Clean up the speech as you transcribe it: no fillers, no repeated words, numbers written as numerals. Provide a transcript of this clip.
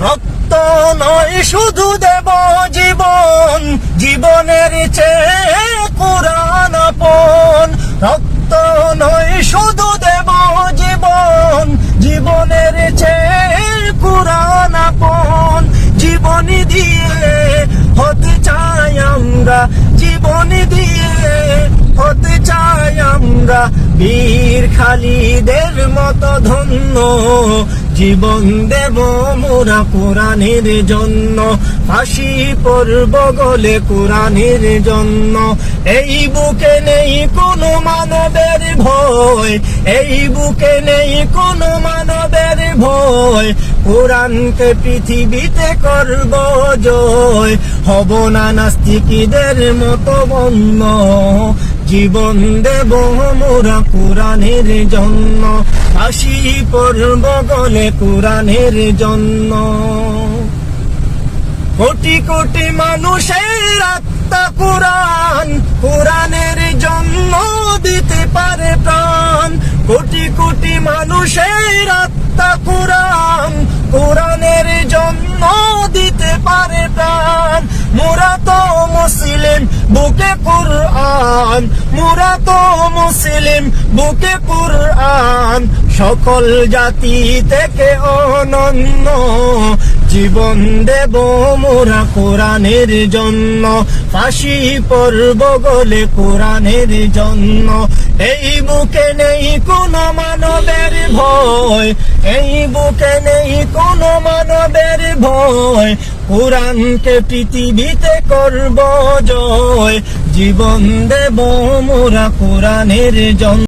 রক্ত নয় শুধু দেব জীবন, জীবনের চেয়ে কুরআন আপন। রক্ত নয় শুধু দেব জীবন, জীবনের চেয়ে কুরআন আপন। জীবনী দিয়ে হতে চাই আমরা, জীবনী দিয়ে হতে চাই আমরা বীর খালিদের মতো ধন্য। জীবন দেব মোরা কোরআনের জন্য, ফাঁসি পড়ব গলে কোরআনের জন্য। এই বুকে নেই কোনো মানবের ভয়, এই বুকে নেই কোনো মানবের ভয়। কোরআনকে পৃথিবীতে করব জয়, হব না নাস্তিকদের মতো বন্য। জীবন দেব মোরা কোরআনের জন্য, ফাঁসি পড়ব গলে কোরআনের জন্য। কোটি কোটি মানুষের আত্মা কোরআন, কোরআনের জন্য দিতে পারে প্রাণ। কোটি কোটি মানুষের আত্মা কোরআন, কোরআনের জন্য দিতে পারে প্রাণ। মোরা তো মুসলিম বুকে কোরআন, মোরা তো মুসলিম বুকে কোরআন। সকল জাতি থেকে অনন্য, জীবন দেব মোরা কোরআনের জন্য, ফাঁসি পড়ব গলে কোরআনের জন্য। এই বুকে নেই কোনো মানবের ভয়, এই বুকে নেই কোনো মানবের ভয়। কোরআনকে পৃথিবীতে করব জয়, জীবন দেব মোরা কোরআনের জন্য।